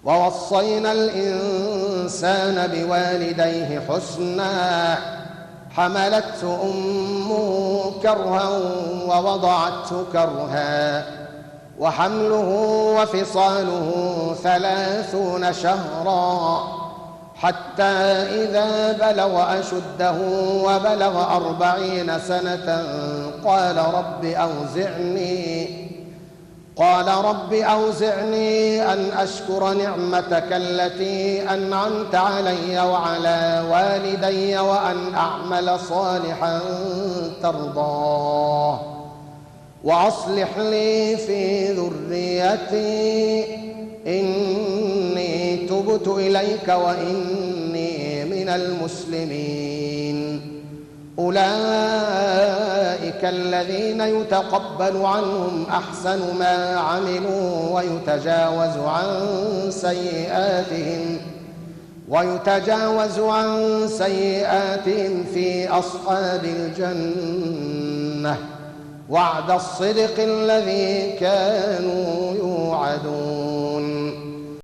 ووصينا الإنسان بوالديه حسنا حملته أمه كرها ووضعته كرها وحمله وفصاله 30 شهرا حتى إذا بلغ أشده وبلغ 40 سنة قال رب أوزعني أن أشكر نعمتك التي أنعمت علي وعلى والدي وأن أعمل صالحا ترضاه وأصلح لي في ذريتي إني تبت إليك وإني من المسلمين. أولئك الذين يتقبل عنهم أحسن ما عملوا ويتجاوز عن سيئاتهم في أصحاب الجنة وعد الصدق الذي كانوا يوعدون.